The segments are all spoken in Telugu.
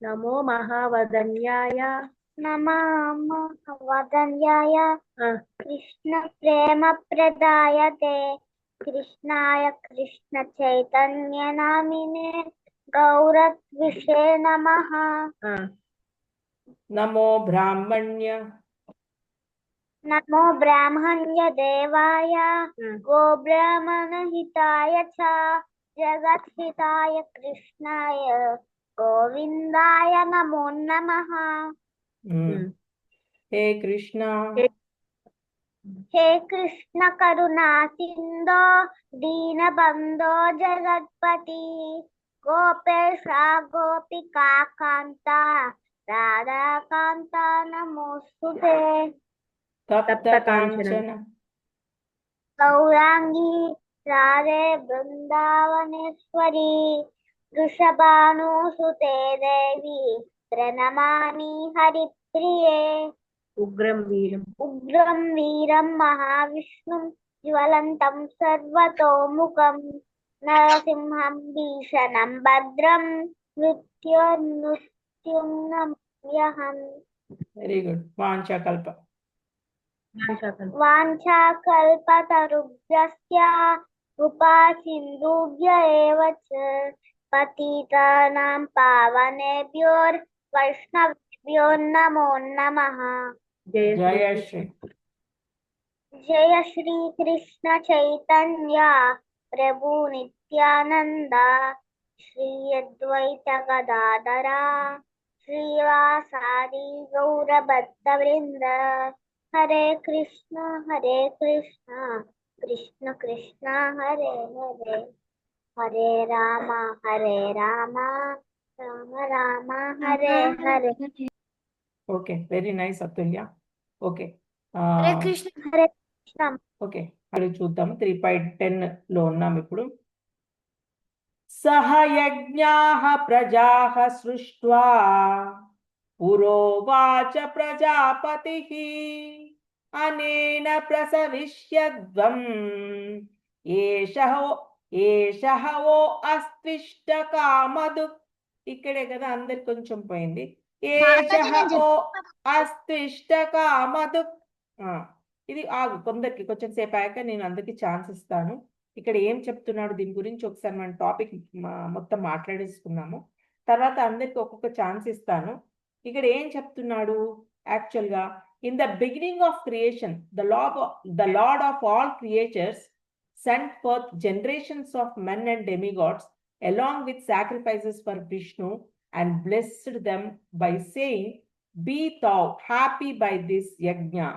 నమో మహావదన్యాయ వదన్యాయ కృష్ణ ప్రేమ ప్రదాయతే కృష్ణాయ కృష్ణ చైతన్య నామినే గౌరత్విషే నమః. నమో బ్రాహ్మణ్య నమో బ్రాహ్మణ్య దేవాయ గోబ్రాహ్మణ హితాయ చ జగద్హితాయ కృష్ణాయ గోవిందాయ నమో నమః. హే కృష్ణ హే కృష్ణ కరుణా సింధో దీనబంధో జగత్పతి గోపేశ గోపికా కాంత రాధాకాంత నమోస్తుతే. తప్త కాంచన గౌరాంగి రాధే బృందావనేశ్వరి వృషభానుసుతే దేవి ప్రణమామి హరిప్రియే. ఉగ్రం వీరం మహావిష్ణుం జ్వలంతం సర్వతోముఖం నరసింహం భీషణం భద్రం మృత్యుర్మృత్యుంనమ్యహం. Very good. వాంఛాకల్పతరుభ్యశ్చ కృపా సింధుభ్య ఏవ చ పతితానాం పావనేభ్యో వైష్ణవేభ్యో నమో నమః. జయ శ్రీ జయ శ్రీ కృష్ణ చైతన్య ప్రభు నిత్యానంద శ్రీ అద్వైత గదాధర శ్రీవాసాది గౌరభక్త వృంద. Hare Krishna Krishna Krishna Hare Hare Hare Rama Rama Rama Hare Hare. Okay, very nice Atulya. Okay Hare Krishna okay, అది చూద్దాం. 3.10 లో ఉన్నాం ఇప్పుడు. సహ యజ్ఞాః ప్రజాః సృష్ట్వా పురోవాచ ప్రజాపతిః అనేన ప్రసవిష్యద్వం ఏషః ఓ అస్త్విష్ట కామదు. ఇక్కడే కదా అందరికి కొంచెం పోయింది. ఏషః ఓ అస్త్విష్ట కామదు. ఇది ఆగు, కొందరికి కొంచెం సేపు అయ్యాక నేను అందరికి ఛాన్స్ ఇస్తాను. ఇక్కడ ఏం చెప్తున్నాడు దీని గురించి ఒకసారి మనం టాపిక్ మొత్తం మాట్లాడేసుకున్నాము. తర్వాత అందరికి ఒక్కొక్క ఛాన్స్ ఇస్తాను. ఇక్కడ ఏం చెప్తున్నాడు యాక్చువల్గా, in the beginning of creation the lord of all creatures sent forth generations of men and demigods along with sacrifices for Vishnu and blessed them by saying, be thou happy by this yajna,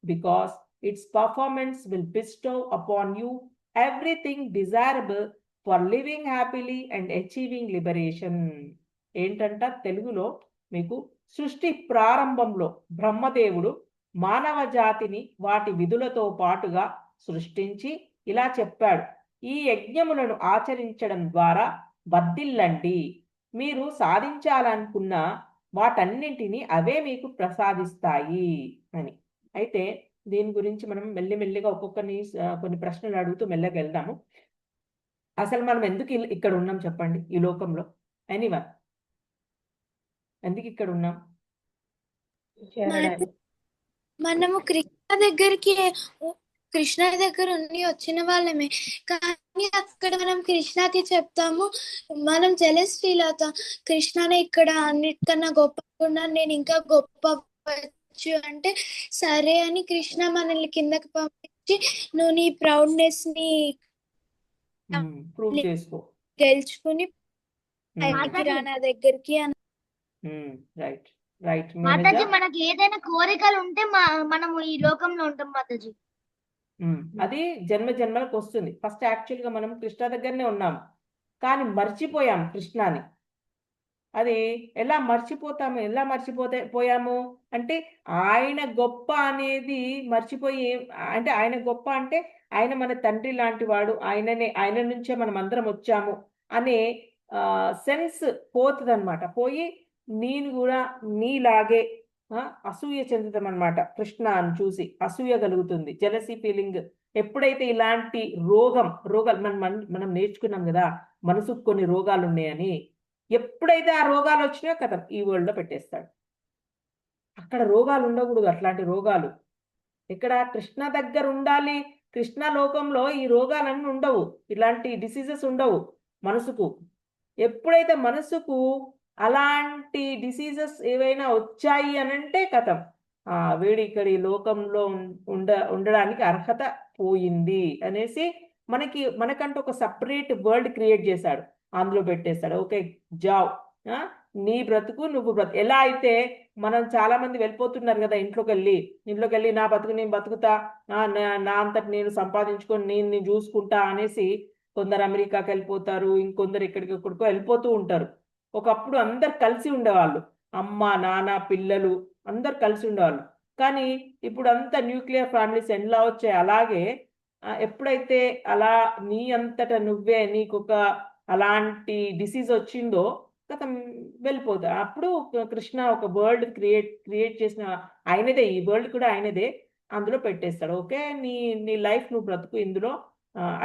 because its performance will bestow upon you everything desirable for living happily and achieving liberation. ఏంటంట తెలుగులో మీకు, సృష్టి ప్రారంభంలో బ్రహ్మదేవుడు మానవ జాతిని వాటి విధులతో పాటుగా సృష్టించి ఇలా చెప్పాడు, ఈ యజ్ఞములను ఆచరించడం ద్వారా వర్ధిల్లండి, మీరు సాధించాలనుకున్న వాటన్నింటినీ అవే మీకు ప్రసాదిస్తాయి అని. అయితే దీని గురించి మనం మెల్లిమెల్లిగా ఒక్కొక్కరిని కొన్ని ప్రశ్నలు అడుగుతూ మెల్లగా వెళ్దాము. అసలు మనం ఎందుకు ఇక్కడ ఉన్నాం చెప్పండి ఈ లోకంలో? ఎనీవన్, ఎందుకు ఇక్కడ ఉన్నాం? మనము కృష్ణ దగ్గర వచ్చిన వాళ్ళమే, కానీ అక్కడ మనం కృష్ణకి చెప్తాము, మనం జెలస్ ఫీల్ అవుతాం. కృష్ణనే ఇక్కడ అన్నిటికన్నా గొప్పగా నేను ఇంకా గొప్ప అంటే సరే అని కృష్ణ మనల్ని కిందకి పంపించి నువ్వు నీ ప్రౌడ్నెస్ ని గెలుచుకుని నా దగ్గరికి అని. రైట్ రైట్ మాతాజీ, మనకి ఏదైనా కోరికలు ఉంటే మనము ఈ లోకంలో ఉంటాం మాతాజీ. అది జన్మ జన్మలకు వస్తుంది. ఫస్ట్ యాక్చువల్గా మనం కృష్ణ దగ్గరనే ఉన్నాం, కానీ మర్చిపోయాం కృష్ణాని. అది ఎలా మర్చిపోయాము అంటే ఆయన గొప్ప అనేది మర్చిపోయి, అంటే ఆయన గొప్ప అంటే ఆయన మన తండ్రి లాంటి వాడు, ఆయన నుంచే మనం అందరం వచ్చాము అనే సెన్స్ పోతుంది అనమాట. పోయి నేను కూడా నీలాగే అసూయ చెందుతాం అనమాట. కృష్ణను చూసి అసూయ కలుగుతుంది, జెలసీ ఫీలింగ్. ఎప్పుడైతే ఇలాంటి రోగాలు మనం నేర్చుకున్నాం కదా, మనసుకు కొన్ని రోగాలు ఉన్నాయని, ఎప్పుడైతే ఆ రోగాలు వచ్చినాయో కథ ఈ వరల్డ్ లో పెట్టేస్తాడు. అక్కడ రోగాలు ఉండకూడదు, అట్లాంటి రోగాలు. ఇక్కడ కృష్ణ దగ్గర ఉండాలి. కృష్ణ లోకంలో ఈ రోగాలన్నీ ఉండవు, ఇలాంటి డిసీజెస్ ఉండవు మనసుకు. ఎప్పుడైతే మనసుకు అలాంటి డిసీజెస్ ఏవైనా వచ్చాయి అని అంటే కథం, వీడి ఇక్కడ ఈ లోకంలో ఉండడానికి అర్హత పోయింది అనేసి మనకంటూ ఒక సపరేట్ వరల్డ్ క్రియేట్ చేశాడు, అందులో పెట్టేస్తాడు. ఓకే జావ్, నీ బ్రతుకు నువ్వు ఎలా అయితే మనం చాలా మంది వెళ్ళిపోతున్నారు కదా ఇంట్లోకి వెళ్ళి నా బతుకు నేను బతుకుతా, నా అంతటి నేను సంపాదించుకొని నేను చూసుకుంటా అనేసి కొందరు అమెరికాకి వెళ్ళిపోతారు, ఇంకొందరు ఎక్కడికో వెళ్ళిపోతూ ఉంటారు. ఒకప్పుడు అందరు కలిసి ఉండేవాళ్ళు, అమ్మ నాన్న పిల్లలు అందరు కలిసి ఉండేవాళ్ళు. కానీ ఇప్పుడు అంతా న్యూక్లియర్ ఫ్యామిలీస్ ఎలా వచ్చాయి, అలాగే ఎప్పుడైతే అలా నీ అంతటా నువ్వే నీకు ఒక అలాంటి డిసీజ్ వచ్చిందో వెళ్ళిపోతా. అప్పుడు కృష్ణ ఒక వరల్డ్ క్రియేట్ చేసిన ఆయనదే, ఈ వరల్డ్ కూడా ఆయనదే, అందులో పెట్టేస్తాడు. ఓకే నీ లైఫ్ నువ్వు బ్రతుకు, ఇందులో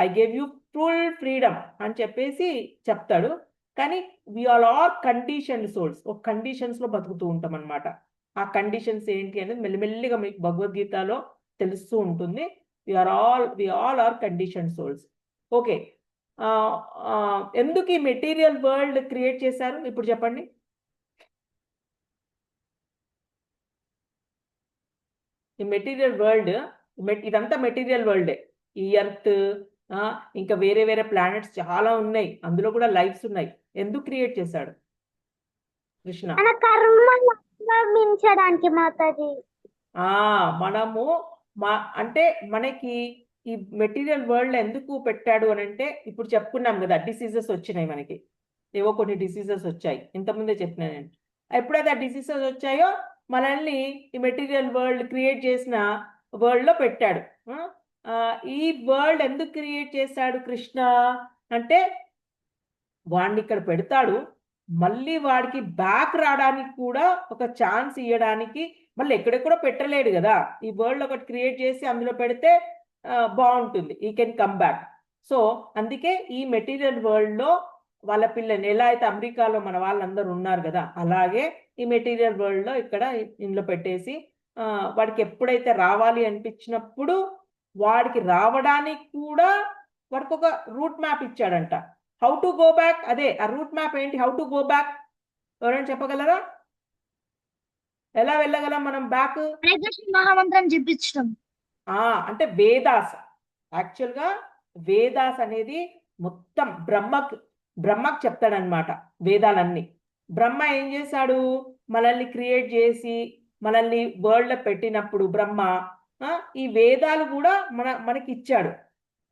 I gave you full freedom అని చెప్పేసి చెప్తాడు. కానీ వీఆర్ ఆల్ కండిషన్డ్ సోల్స్, ఒక కండిషన్స్ లో బతుకుతూ ఉంటాం అనమాట. ఆ కండిషన్స్ ఏంటి అనేది మెల్లిమెల్లిగా మీకు భగవద్గీతలో తెలుస్తూ ఉంటుంది. We all are condition souls. Okay, ఎందుకు ఈ మెటీరియల్ వరల్డ్ క్రియేట్ చేశారు ఇప్పుడు చెప్పండి. ఈ మెటీరియల్ వరల్డ్, ఇదంతా మెటీరియల్ వరల్డే. ఈ ఎర్త్, ఇంకా వేరే వేరే ప్లానెట్స్ చాలా ఉన్నాయి, అందులో కూడా లైఫ్స్ ఉన్నాయి. ఎందుకు క్రియేట్ చేశాడు కృష్ణ? మాతాజీ మనము అంటే మనకి ఈ మెటీరియల్ వరల్డ్ ఎందుకు పెట్టాడు అని అంటే, ఇప్పుడు చెప్పుకున్నాం కదా డిసీజెస్ వచ్చినాయి మనకి, ఏవో కొన్ని డిసీజెస్ వచ్చాయి, ఇంతకుముందే చెప్పినా నేను. ఎప్పుడైతే ఆ డిసీజెస్ వచ్చాయో మనల్ని ఈ మెటీరియల్ వరల్డ్ క్రియేట్ చేసిన వరల్డ్ లో పెట్టాడు. ఈ వరల్డ్ ఎందుకు క్రియేట్ చేశాడు కృష్ణ అంటే, వాడిని ఇక్కడ పెడతాడు, మళ్ళీ వాడికి బ్యాక్ రావడానికి కూడా ఒక ఛాన్స్ ఇవ్వడానికి. మళ్ళీ ఎక్కడెక్కడో పెట్టలేడు కదా, ఈ వరల్డ్ ఒకటి క్రియేట్ చేసి అందులో పెడితే బాగుంటుంది, ఈ కెన్ కమ్ బ్యాక్. సో అందుకే ఈ మెటీరియల్ వరల్డ్ లో వాళ్ళ పిల్లని, ఎలా అయితే అమెరికాలో మన వాళ్ళందరూ ఉన్నారు కదా, అలాగే ఈ మెటీరియల్ వరల్డ్ లో ఇక్కడ ఇందులో పెట్టేసి వాడికి ఎప్పుడైతే రావాలి అనిపించినప్పుడు వాడికి రావడానికి కూడా వాడికి ఒక రూట్ మ్యాప్ ఇచ్చాడంట. హౌ టు గో బ్యాక్, అదే ఆ రూట్ మ్యాప్ ఏంటి, హౌ టు గో బ్యాక్ ఎవరైనా చెప్పగలరా? ఎలా వెళ్ళగలం మనం బ్యాక్? మహామంత్రం చెప్పించడం. అంటే వేదాస్, యాక్చువల్గా వేదాస్ అనేది మొత్తం బ్రహ్మకు చెప్తాడనమాట వేదాలన్నీ. బ్రహ్మ ఏం చేశాడు, మనల్ని క్రియేట్ చేసి మనల్ని వరల్డ్ లో పెట్టినప్పుడు బ్రహ్మ ఈ వేదాలు కూడా మనకి ఇచ్చాడు.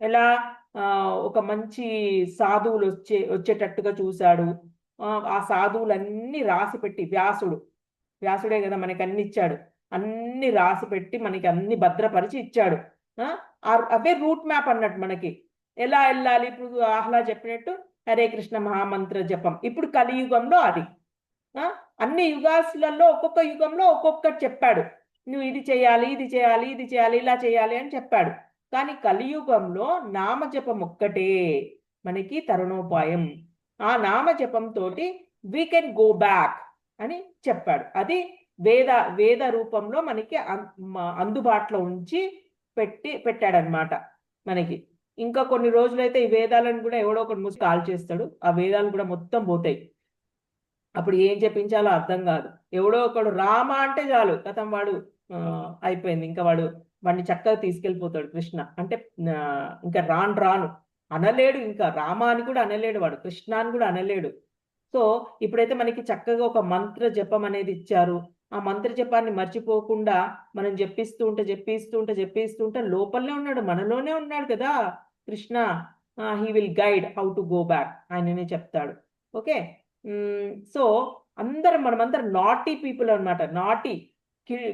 ఎలా ఒక మంచి సాధువులు వచ్చేటట్టుగా చూశాడు. ఆ సాధువులన్నీ రాసి పెట్టి, వ్యాసుడే కదా మనకి అన్ని ఇచ్చాడు, అన్ని రాసి పెట్టి మనకి అన్ని భద్రపరిచి ఇచ్చాడు. అవే రూట్ మ్యాప్ అన్నట్టు మనకి ఎలా వెళ్ళాలి. ఇప్పుడు ఆహ్లా చెప్పినట్టు హరే కృష్ణ మహామంత్ర జపం ఇప్పుడు కలియుగంలో అది. అన్ని యుగాలలో ఒక్కొక్క యుగంలో ఒక్కొక్కటి చెప్పాడు, నువ్వు ఇది చేయాలి, ఇది చేయాలి, ఇది చేయాలి, ఇలా చేయాలి అని చెప్పాడు. కానీ కలియుగంలో నామజపం ఒక్కటే మనకి తరుణోపాయం. ఆ నామజపం తోటి వీ కెన్ గో బ్యాక్ అని చెప్పాడు. అది వేద రూపంలో మనకి అందుబాటులో ఉంచి పెట్టాడనమాట మనకి. ఇంకా కొన్ని రోజులైతే ఈ వేదాలను కూడా ఎవడో ఒకటి మూసి కాల్ చేస్తాడు, ఆ వేదాలు కూడా మొత్తం పోతాయి. అప్పుడు ఏం చెప్పించాలో అర్థం కాదు. ఎవడో ఒకడు రామ అంటే చాలు కథం వాడు అయిపోయింది, ఇంకా వాడిని చక్కగా తీసుకెళ్ళిపోతాడు కృష్ణ. అంటే ఇంకా రాను అనలేడు, ఇంకా రామ అని కూడా అనలేడు వాడు, కృష్ణ అని కూడా అనలేడు. సో ఇప్పుడైతే మనకి చక్కగా ఒక మంత్ర జపం అనేది ఇచ్చారు. ఆ మంత్ర జపాన్ని మర్చిపోకుండా మనం జపిస్తూ ఉంటే లోపలనే ఉన్నాడు, మనలోనే ఉన్నాడు కదా Krishna. He will guide how to go back, ఆయననే చెప్తాడు. ఓకే, సో మనమందరం నాటీ పీపుల్ అనమాట. నాటీ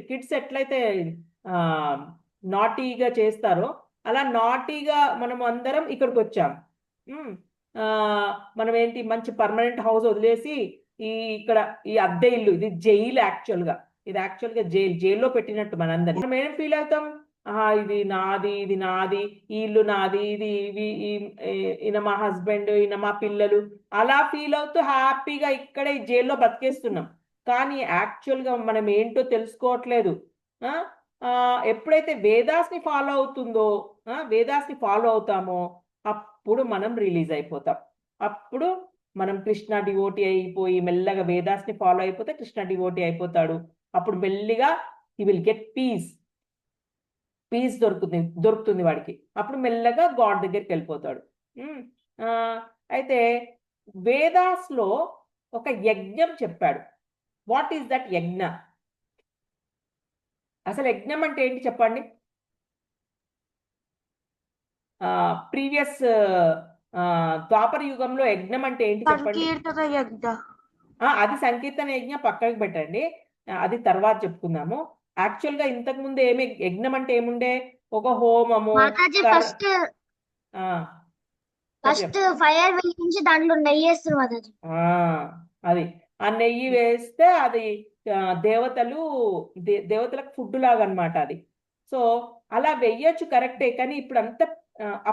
కిడ్స్ ఎట్లయితే నాటీగా చేస్తారో అలా నాటీగా మనం అందరం ఇక్కడికి వచ్చాం. మనం ఏంటి, మంచి పర్మనెంట్ హౌస్ వదిలేసి ఇక్కడ ఈ అద్దె ఇల్లు, ఇది జైలు. ఇది యాక్చువల్గా జైల్లో పెట్టినట్టు మనందరం. మనం ఏం ఫీల్ అవుతాం, ఇది నాది, ఇది నాది, ఈ ఇల్లు నాది, ఇది ఈయన మా హస్బెండ్, ఈయన మా పిల్లలు, అలా ఫీల్ అవుతూ హ్యాపీగా ఇక్కడే ఈ జైల్లో బతికేస్తున్నాం. కానీ యాక్చువల్గా మనం ఏంటో తెలుసుకోవట్లేదు. ఎప్పుడైతే వేదాస్ని ఫాలో అవుతుందో, వేదాస్ని ఫాలో అవుతామో అప్పుడు మనం రిలీజ్ అయిపోతాం. అప్పుడు మనం కృష్ణ డివోటీ అయిపోయి మెల్లగా వేదాస్ని ఫాలో అయిపోతే కృష్ణ డివోటీ అయిపోతాడు. అప్పుడు మెల్లిగా హీ విల్ గెట్ పీస్ దొరుకుతుంది వాడికి. అప్పుడు మెల్లగా గాడ్ దగ్గరికి వెళ్ళిపోతాడు. అయితే వేదాస్లో ఒక యజ్ఞం చెప్పాడు. వాట్ ఈస్ దట్ యజ్ఞ? అసలు యజ్ఞం అంటే ఏంటి చెప్పండి? ప్రీవియస్ ద్వాపర యుగంలో యజ్ఞం అంటే ఏంటి చెప్పండి? అది సంకీర్తన యజ్ఞ పక్కకి పెట్టండి, అది తర్వాత చెప్పుకుందాము. యాక్చువల్ గా ఇంతకు ముందు ఏమి యజ్ఞం అంటే ఏముండే? ఒక హోమము, ఫస్ట్ ఫైర్ వెలిగించి దాంట్లో నెయ్యి వేస్తారు మాతాజీ. అది ఆ నెయ్యి వేస్తే అది దేవతలకు ఫుడ్ లాగా అన్నమాట అది. సో అలా వెయ్యొచ్చు, కరెక్టే. కానీ ఇప్పుడు అంత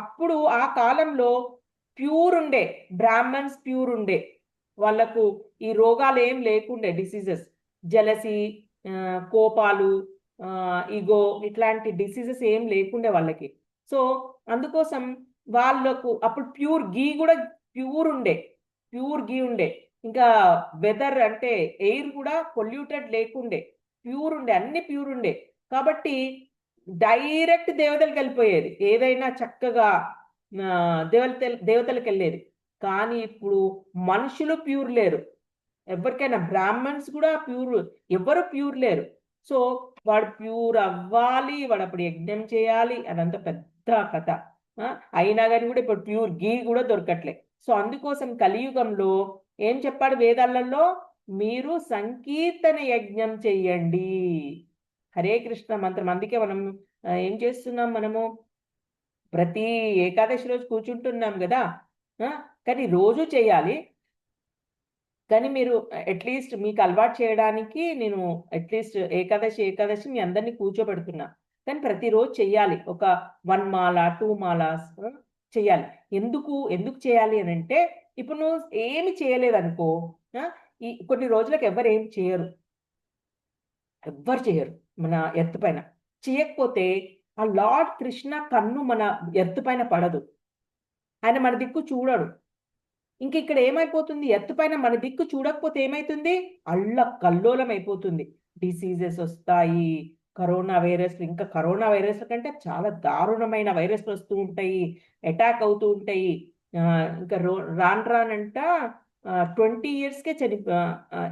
అప్పుడు ఆ కాలంలో ప్యూర్ ఉండే బ్రాహ్మణ్స్, ప్యూర్ ఉండే వాళ్ళకు ఈ రోగాలు ఏం లేకుండే, డిసీజెస్, జలసి, కోపాలు, ఈగో, ఇట్లాంటి డిసీజెస్ ఏం లేకుండే వాళ్ళకి. సో అందుకోసం వాళ్ళకు అప్పుడు ప్యూర్ గీ కూడా ప్యూర్ ఉండే. ఇంకా వెదర్ అంటే ఎయిర్ కూడా పొల్యూటెడ్ లేకుండే, ప్యూర్ ఉండే, అన్ని ప్యూర్ ఉండే. కాబట్టి డైరెక్ట్ దేవతలకు వెళ్ళిపోయేది, ఏదైనా చక్కగా దేవతలకు వెళ్ళేది. కానీ ఇప్పుడు మనుషులు ప్యూర్ లేరు, ఎవరికైనా బ్రాహ్మణ్స్ కూడా ఎవరు ప్యూర్ లేరు. సో వాడు ప్యూర్ అవ్వాలి, వాడు అప్పుడు యజ్ఞం చేయాలి, అదంతా పెద్ద కథ. అయినా కానీ కూడా ఇప్పుడు ప్యూర్ గీ కూడా దొరకట్లే. సో అందుకోసం కలియుగంలో ఏం చెప్పాడు వేదాలలో? మీరు సంకీర్తన యజ్ఞం చెయ్యండి, హరే కృష్ణ మంత్రం. అందుకే మనం ఏం చేస్తున్నాం, మనము ప్రతి ఏకాదశి రోజు కూర్చుంటున్నాం కదా, కానీ రోజు చేయాలి. కానీ మీరు అట్లీస్ట్ మీకు అలవాటు చేయడానికి నేను అట్లీస్ట్ ఏకాదశి మీ అందరినీ కూర్చోబెడుతున్నా. కానీ ప్రతిరోజు చెయ్యాలి, ఒక 1 మాల 2 మాలాస్ చెయ్యాలి. ఎందుకు చేయాలి అని అంటే, ఇప్పుడు నువ్వు ఏమి చేయలేదనుకో, ఈ కొన్ని రోజులకు ఎవ్వరు ఏం చేయరు మన ఎర్త్ పైన. చేయకపోతే ఆ లార్డ్ కృష్ణ కన్ను మన ఎర్త్ పైన పడదు, ఆయన మన దిక్కు చూడడు. ఇంక ఇక్కడ ఏమైపోతుంది, ఎర్త్ పైన మన దిక్కు చూడకపోతే ఏమైతుంది, కల్లోలం అయిపోతుంది, డిసీజెస్ వస్తాయి, కరోనా వైరస్ కంటే చాలా దారుణమైన వైరస్లు వస్తూ ఉంటాయి, అటాక్ అవుతూ ఉంటాయి. ఇంకా రానంట 20 yearsకే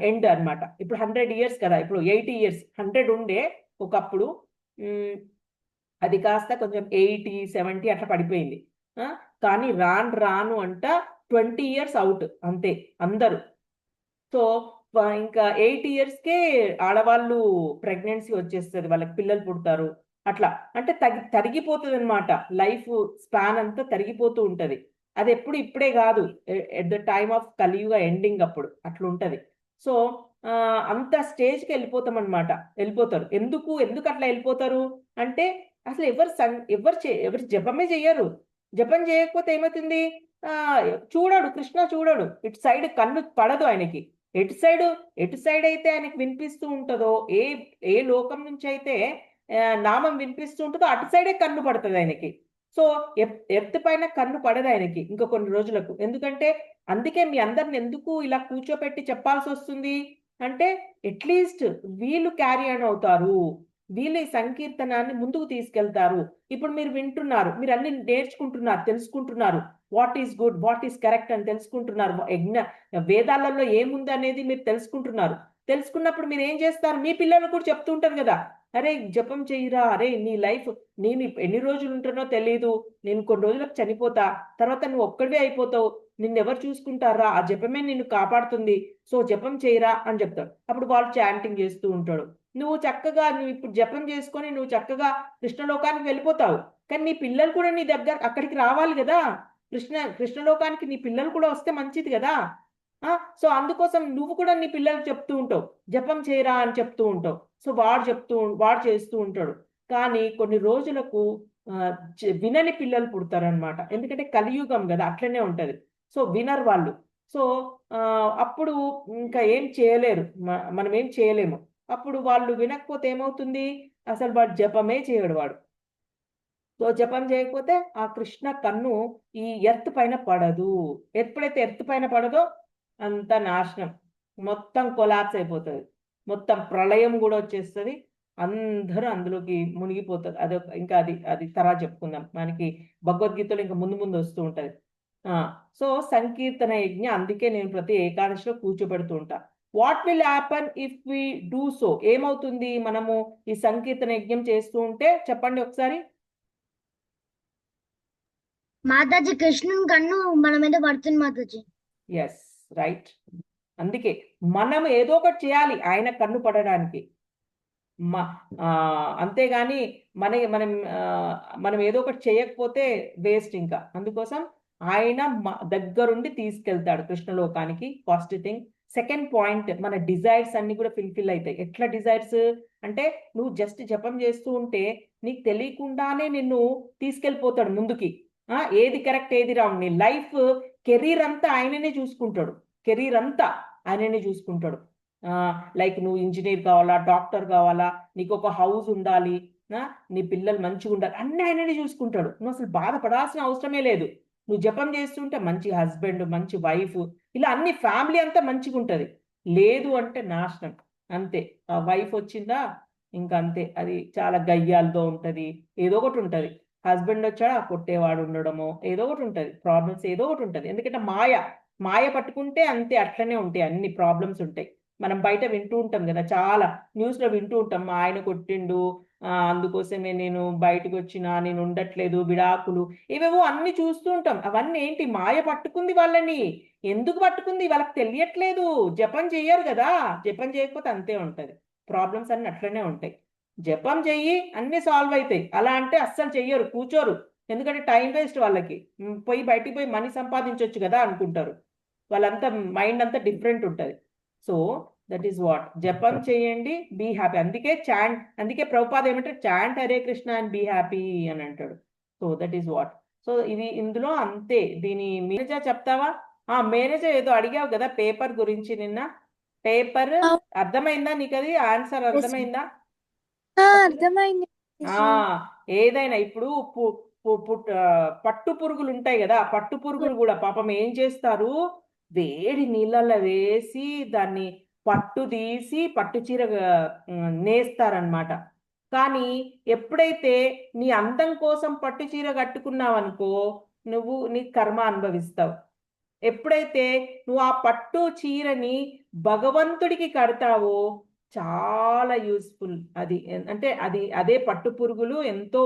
ఎండ్ అన్నమాట. ఇప్పుడు 100 years కదా, ఇప్పుడు 80 years, 100 ఉండే ఒకప్పుడు, అది కాస్త కొంచెం 80, 70 అట్లా పడిపోయింది. కానీ రాను అంట 20 years అవుట్ అంతే అందరూ. సో ఇంకా 8 yearsకే ఆడవాళ్ళు ప్రెగ్నెన్సీ వచ్చేస్తుంది, వాళ్ళకి పిల్లలు పుడతారు. అట్లా అంటే తరిగిపోతుంది అనమాట, లైఫ్ స్పాన్ అంతా తరిగిపోతూ ఉంటది. అది ఇప్పుడే కాదు, ఎట్ ద టైమ్ ఆఫ్ కలియుగ ఎండింగ్ అప్పుడు అట్లా ఉంటది. సో అంత స్టేజ్కి వెళ్ళిపోతారు. ఎందుకు అట్లా వెళ్ళిపోతారు అంటే, అసలు ఎవరు జపమే చెయ్యరు. జపం చేయకపోతే ఏమవుతుంది, చూడడు, కృష్ణ చూడడు, ఇటు సైడ్ కన్ను పడదు ఆయనకి. ఎటు సైడ్ అయితే ఆయనకి వినిపిస్తూ ఉంటుందో, ఏ లోకం నుంచి అయితే నామం వినిపిస్తూ ఉంటుందో అటు సైడే కన్ను పడుతుంది ఆయనకి. సో ఎర్త్ పైన కన్ను పడదు ఆయనకి ఇంకా కొన్ని రోజులకు. ఎందుకంటే అందుకే మీ అందరిని ఎందుకు ఇలా కూర్చోపెట్టి చెప్పాల్సి వస్తుంది అంటే, అట్లీస్ట్ వీళ్ళు క్యారీ ఆన్ అవుతారు, వీళ్ళు ఈ సంకీర్తనాన్ని ముందుకు తీసుకెళ్తారు. ఇప్పుడు మీరు వింటున్నారు, మీరు అన్ని నేర్చుకుంటున్నారు, తెలుసుకుంటున్నారు, what is good, what is correct అని తెలుసుకుంటున్నారు. వేదాలలో ఏముంది అనేది మీరు తెలుసుకున్నప్పుడు మీరు ఏం చేస్తారు, మీ పిల్లలు కూడా చెప్తూ ఉంటారు కదా, అరే జపం చెయ్యిరా, అరే నీ లైఫ్, నేను ఎన్ని రోజులు ఉంటానో తెలియదు, నేను కొన్ని రోజులకు చనిపోతా, తర్వాత నువ్వు ఒక్కడివే అయిపోతావు, నిన్నెవరు చూసుకుంటారా, ఆ జపమే నిన్ను కాపాడుతుంది, సో జపం చేయరా అని చెప్తాడు. అప్పుడు వాళ్ళు చాంటింగ్ చేస్తూ ఉంటాడు. నువ్వు ఇప్పుడు జపం చేసుకొని నువ్వు చక్కగా కృష్ణలోకానికి వెళ్ళిపోతావు. కానీ నీ పిల్లలు కూడా నీ దగ్గర అక్కడికి రావాలి కదా, కృష్ణలోకానికి నీ పిల్లలు కూడా వస్తే మంచిది కదా. సో అందుకోసం నువ్వు కూడా నీ పిల్లలకు చెప్తూ ఉంటావు, జపం చేయరా అని చెప్తూ ఉంటావు. సో వాడు చేస్తూ ఉంటాడు. కానీ కొన్ని రోజులకు వినని పిల్లలు పుడతారనమాట. ఎందుకంటే కలియుగం కదా, అట్లనే ఉంటది. సో వినర్ వాళ్ళు. సో అప్పుడు ఇంకా ఏం చేయలేరు, మనం ఏం చేయలేము. అప్పుడు వాళ్ళు వినకపోతే ఏమవుతుంది, అసలు వాడు జపమే చేయడు వాడు. సో జపం చేయకపోతే ఆ కృష్ణ కన్ను ఈ ఎర్త్ పైన పడదు. ఎప్పుడైతే ఎర్త్ పైన పడదో అంత నాశనం, మొత్తం కొలాప్స్ అయిపోతుంది, మొత్తం ప్రళయం కూడా వచ్చేస్తుంది, అందరూ అందులోకి మునిగిపోతారు. అదొక ఇంకా అది అది తర్వాత చెప్పుకుందాం, మనకి భగవద్గీతలో ఇంకా ముందు ముందు వస్తూ ఉంటది. సో సంకీర్తన యజ్ఞ అందుకే నేను ప్రతి ఏకాదశిలో కూర్చోబెడుతూ ఉంటా. What will happen if we do so? ఏమవుతుంది మనము ఈ సంకీర్తన యజ్ఞం చేస్తూ ఉంటే? చెప్పండి ఒకసారి. మాతాజీ కృష్ణుని కన్ను మన మీద పడుతుంది మాతాజీ. Yes, right. అందుకే మనం ఏదో ఒకటి చేయాలి ఆయన కన్ను పడడానికి. అంతేగాని మనం మనం ఏదో ఒకటి చేయకపోతే వేస్ట్ ఇంకా. అందుకోసం ఆయన దగ్గరుండి తీసుకెళ్తాడు కృష్ణలోకానికి. First thing. సెకండ్ పాయింట్, మన డిజైర్స్ అన్ని కూడా ఫిల్ఫిల్ అవుతాయి. ఎట్లా డిజైర్స్ అంటే, నువ్వు జస్ట్ జపం చేస్తూ ఉంటే నీకు తెలియకుండానే నిన్ను తీసుకెళ్ళిపోతాడు ముందుకి. ఏది కరెక్ట్ ఏది రాంగ్, నీ లైఫ్ కెరీర్ అంతా ఆయననే చూసుకుంటాడు. కెరీర్ అంతా ఆయననే చూసుకుంటాడు. లైక్ నువ్వు ఇంజనీర్ కావాలా, డాక్టర్ కావాలా, నీకు ఒక హౌస్ ఉండాలి, నీ పిల్లలు మంచిగా ఉండాలి, అన్ని ఆయననే చూసుకుంటాడు. నువ్వు అసలు బాధపడాల్సిన అవసరమే లేదు. నువ్వు జపం చేస్తుంటే మంచి హస్బెండ్, మంచి వైఫ్, ఇలా అన్ని ఫ్యామిలీ అంతా మంచిగా ఉంటది. లేదు అంటే నాశనం అంతే. ఆ వైఫ్ వచ్చిందా ఇంకా అంతే, అది చాలా గయ్యాలతో ఉంటది, ఏదో ఒకటి ఉంటది. హస్బెండ్ వచ్చాడా కొట్టేవాడు ఉండడమో ఏదో ఒకటి ఉంటది, ప్రాబ్లమ్స్ ఏదో ఒకటి ఉంటది. ఎందుకంటే మాయ పట్టుకుంటే అంతే, అట్లనే ఉంటాయి, అన్ని ప్రాబ్లమ్స్ ఉంటాయి. మనం బయట వింటూ ఉంటాం కదా, చాలా న్యూస్ లో వింటూ ఉంటాం, మా ఆయన కొట్టిండు, అందుకోసమే నేను బయటకు వచ్చిన, నేను ఉండట్లేదు, విడాకులు, ఇవేవో అన్ని చూస్తూ ఉంటాం. అవన్నీ ఏంటి, మాయ పట్టుకుంది వాళ్ళని. ఎందుకు పట్టుకుంది వాళ్ళకి తెలియట్లేదు, జపం చెయ్యరు కదా. జపం చేయకపోతే అంతే ఉంటది, ప్రాబ్లమ్స్ అన్ని అట్లనే ఉంటాయి. జపం చెయ్యి అన్ని సాల్వ్ అవుతాయి. అలా అంటే అస్సలు చెయ్యరు, కూర్చోరు. ఎందుకంటే టైం వేస్ట్ వాళ్ళకి. పోయి బయటికి పోయి మనీ సంపాదించవచ్చు కదా అనుకుంటారు. వాళ్ళంతా మైండ్ అంతా డిఫరెంట్ ఉంటుంది. సో దట్ ఈస్ వాట్, జపం చేయండి, బీ హ్యాపీ. అందుకే ప్రభుపాద ఏమంటారు, chant Hare Krishna and be happy అని అంటాడు. So that is what. సో ఇది ఇందులో అంతే. దీని మేనేజర్ చెప్తావా? మేనేజర్ ఏదో అడిగావు కదా పేపర్ గురించి నిన్న. పేపర్ అర్థమైందా నీకు? అది ఆన్సర్ అర్థమైందా? అర్థమైంది. ఏదైనా ఇప్పుడు పట్టు పురుగులు ఉంటాయి కదా, పట్టు పురుగులు కూడా పాపం ఏం చేస్తారు, వేడి నీళ్ళల్లో వేసి దాన్ని పట్టు తీసి పట్టు చీర నేస్తారనమాట. కానీ ఎప్పుడైతే నీ అందం కోసం పట్టు చీర కట్టుకున్నావు అనుకో, నువ్వు నీ కర్మ అనుభవిస్తావు. ఎప్పుడైతే నువ్వు ఆ పట్టు చీరని భగవంతుడికి కడతావో చాలా యూస్ఫుల్. అది అంటే అదే పట్టు పురుగులు ఎంతో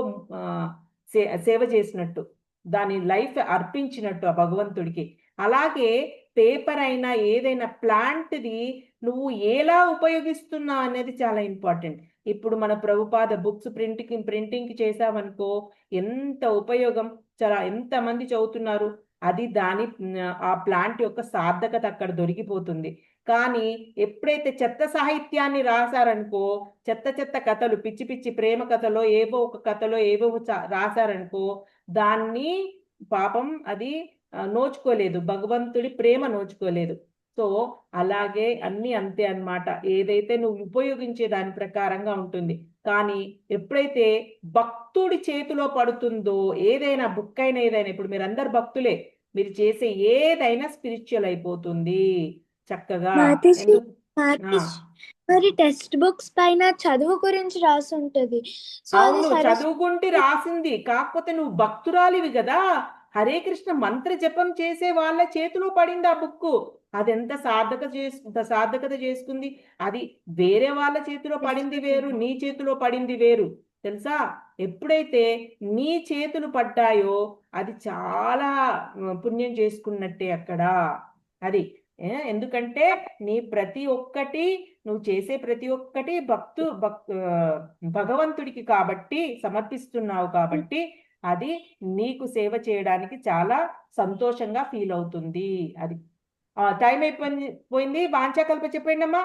సేవ చేసినట్టు, దాని లైఫ్ అర్పించినట్టు ఆ భగవంతుడికి. అలాగే పేపర్ అయినా ఏదైనా ప్లాంట్ది నువ్వు ఎలా ఉపయోగిస్తున్నావు అనేది చాలా ఇంపార్టెంట్. ఇప్పుడు మన ప్రభుపాద బుక్స్ ప్రింటింగ్ చేసావనుకో ఎంత ఉపయోగం, చాలా ఎంతమంది చదువుతున్నారు. అది ఆ ప్లాంట్ యొక్క సార్థకత అక్కడ దొరికిపోతుంది. కానీ ఎప్పుడైతే చెత్త సాహిత్యాన్ని రాశారనుకో, చెత్త కథలు, పిచ్చి పిచ్చి ప్రేమ కథలో ఏవో ఒక కథలో ఏవో రాశారనుకో, దాన్ని పాపం అది నోచుకోలేదు, భగవంతుడి ప్రేమ నోచుకోలేదు. సో అలాగే అన్ని అంతే అన్నమాట. ఏదైతే నువ్వు ఉపయోగించే దాని ప్రకారంగా ఉంటుంది. కానీ ఎప్పుడైతే భక్తుడి చేతిలో పడుతుందో ఏదైనా బుక్ అయినా ఏదైనా, ఇప్పుడు మీరు అందరు భక్తులే, మీరు చేసే ఏదైనా స్పిరిచువల్ అయిపోతుంది చక్కగా. మరి టెక్స్ట్ బుక్స్ పైన చదువు గురించి రాసి ఉంటది. అవును, చదువుకుంటే రాసింది, కాకపోతే నువ్వు భక్తురాలివి కదా, హరే కృష్ణ మంత్ర జపం చేసే వాళ్ళ చేతిలో పడింది ఆ బుక్. అదెంత సార్థకత చేసుకుంది. అది వేరే వాళ్ళ చేతిలో పడింది వేరు, నీ చేతిలో పడింది వేరు, తెలుసా? ఎప్పుడైతే నీ చేతులు పడ్డాయో అది చాలా పుణ్యం చేసుకున్నట్టే అక్కడ. అది ఎందుకంటే నీ ప్రతి ఒక్కటి, నువ్వు చేసే ప్రతి ఒక్కటి భగవంతుడికి కాబట్టి సమర్పిస్తున్నావు, కాబట్టి అది నీకు సేవ చేయడానికి చాలా సంతోషంగా ఫీల్ అవుతుంది. అది టైం అయిపోయింది. వాంఛాకల్ప చెప్పండి అమ్మా.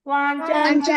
వాంఛాకల్పతరుభ్యశ్చ